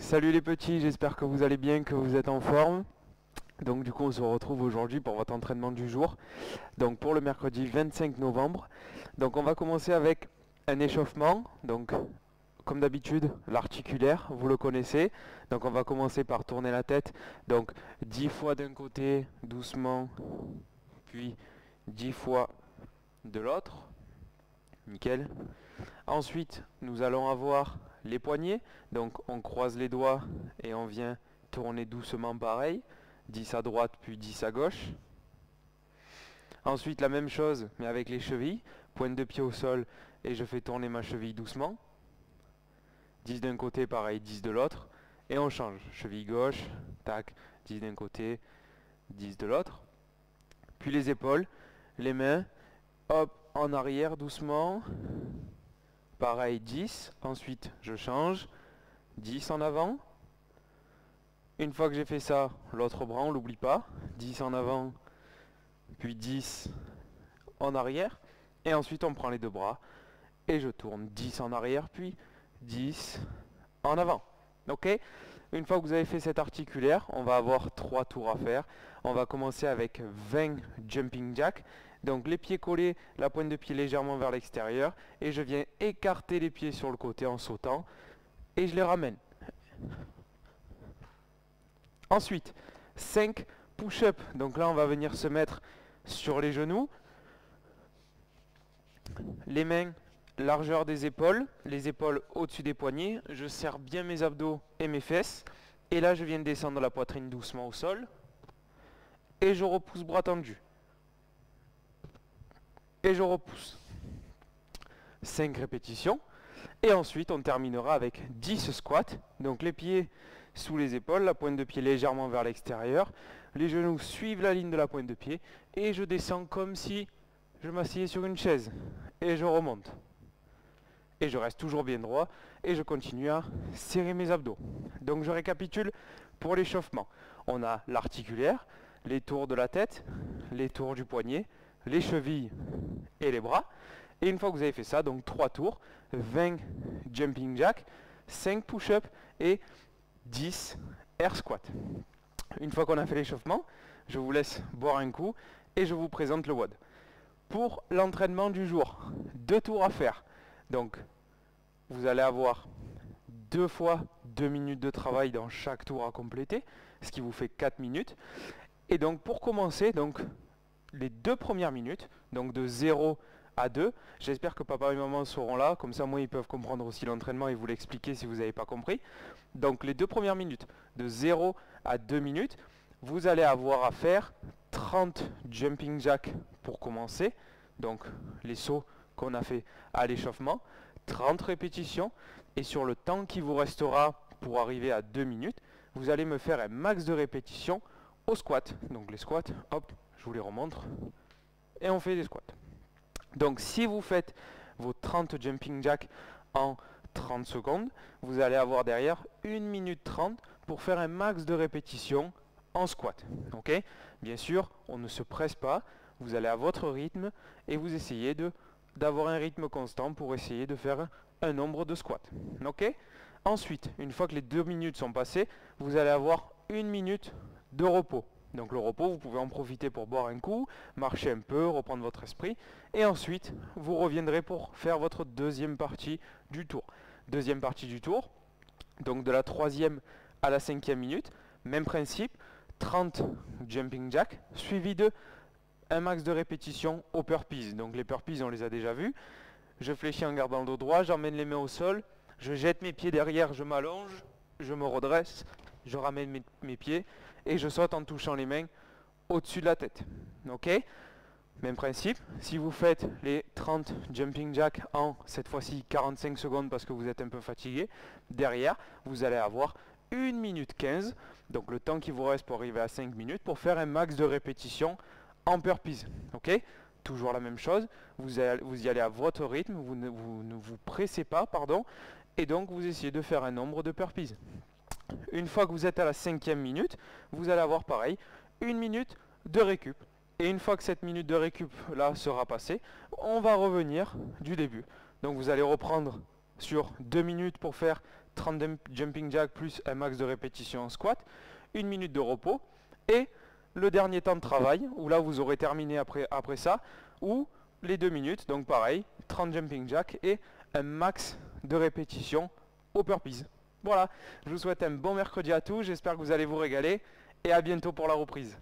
Salut les petits, j'espère que vous allez bien, que vous êtes en forme. Donc du coup on se retrouve aujourd'hui pour votre entraînement du jour. Donc pour le mercredi 25 novembre. Donc on va commencer avec un échauffement. Donc comme d'habitude, l'articulaire, vous le connaissez. Donc on va commencer par tourner la tête. Donc 10 fois d'un côté, doucement, puis 10 fois de l'autre. Nickel. Ensuite, nous allons avoir les poignets. Donc on croise les doigts et on vient tourner doucement pareil. 10 à droite puis 10 à gauche. Ensuite la même chose mais avec les chevilles. Pointe de pied au sol et je fais tourner ma cheville doucement. 10 d'un côté, pareil, 10 de l'autre. Et on change. Cheville gauche, tac, 10 d'un côté, 10 de l'autre. Puis les épaules, les mains, hop, en arrière doucement. Pareil, 10. Ensuite, je change. 10 en avant. Une fois que j'ai fait ça, l'autre bras, on l'oublie pas. 10 en avant, puis 10 en arrière. Et ensuite, on prend les deux bras. Et je tourne 10 en arrière, puis 10 en avant. Ok? Une fois que vous avez fait cet articulaire, on va avoir 3 tours à faire. On va commencer avec 20 jumping jack. Donc les pieds collés, la pointe de pied légèrement vers l'extérieur. Et je viens écarter les pieds sur le côté en sautant. Et je les ramène. Ensuite, 5 push-up. Donc là, on va venir se mettre sur les genoux. Les mains, largeur des épaules. Les épaules au-dessus des poignets. Je serre bien mes abdos et mes fesses. Et là, je viens de descendre la poitrine doucement au sol. Et je repousse bras tendus. Et je repousse. 5 répétitions. Et ensuite, on terminera avec 10 squats. Donc les pieds sous les épaules, la pointe de pied légèrement vers l'extérieur. Les genoux suivent la ligne de la pointe de pied. Et je descends comme si je m'asseyais sur une chaise. Et je remonte. Et je reste toujours bien droit. Et je continue à serrer mes abdos. Donc je récapitule pour l'échauffement. On a l'articulaire, les tours de la tête, les tours du poignet, les chevilles et les bras. Et une fois que vous avez fait ça, donc 3 tours, 20 jumping jack, 5 push-up et 10 air squat. Une fois qu'on a fait l'échauffement, je vous laisse boire un coup et je vous présente le WOD. Pour l'entraînement du jour, 2 tours à faire. Donc vous allez avoir 2 fois 2 minutes de travail dans chaque tour à compléter, ce qui vous fait 4 minutes. Et donc pour commencer, donc les 2 premières minutes, donc de 0 à 2, j'espère que papa et maman seront là, comme ça moi ils peuvent comprendre aussi l'entraînement et vous l'expliquer si vous n'avez pas compris. Donc les 2 premières minutes, de 0 à 2 minutes, vous allez avoir à faire 30 jumping jack pour commencer, donc les sauts qu'on a fait à l'échauffement, 30 répétitions, et sur le temps qui vous restera pour arriver à 2 minutes, vous allez me faire un max de répétitions au squat. Donc les squats, hop, je vous les remontre, et on fait des squats. Donc si vous faites vos 30 jumping jack en 30 secondes, vous allez avoir derrière 1 minute 30 pour faire un max de répétitions en squat. Ok? Bien sûr, on ne se presse pas, vous allez à votre rythme et vous essayez d'avoir un rythme constant pour essayer de faire un nombre de squats. Ok? Ensuite, une fois que les 2 minutes sont passées, vous allez avoir 1 minute de repos. Donc le repos, vous pouvez en profiter pour boire un coup, marcher un peu, reprendre votre esprit. Et ensuite, vous reviendrez pour faire votre deuxième partie du tour. Deuxième partie du tour, donc de la 3e à la 5e minute. Même principe, 30 jumping jack, suivi de un max de répétitions aux burpees. Donc les burpees, on les a déjà vus. Je fléchis en gardant le dos droit, j'emmène les mains au sol, je jette mes pieds derrière, je m'allonge, je me redresse, je ramène mes pieds et je saute en touchant les mains au-dessus de la tête. Ok? Même principe, si vous faites les 30 jumping jack en cette fois-ci 45 secondes parce que vous êtes un peu fatigué, derrière vous allez avoir 1 minute 15, donc le temps qui vous reste pour arriver à 5 minutes pour faire un max de répétitions en burpees. Ok? Toujours la même chose, vous y allez à votre rythme, vous ne vous pressez pas, pardon, et donc vous essayez de faire un nombre de burpees. Une fois que vous êtes à la 5e minute, vous allez avoir pareil, 1 minute de récup. Et une fois que cette minute de récup là sera passée, on va revenir du début. Donc vous allez reprendre sur 2 minutes pour faire 30 jumping jack plus un max de répétitions en squat, 1 minute de repos, et le dernier temps de travail, où là vous aurez terminé après ça, ou les 2 minutes, donc pareil, 30 jumping jack et un max de répétitions au burpees. Voilà, je vous souhaite un bon mercredi à tous, j'espère que vous allez vous régaler, et à bientôt pour la reprise.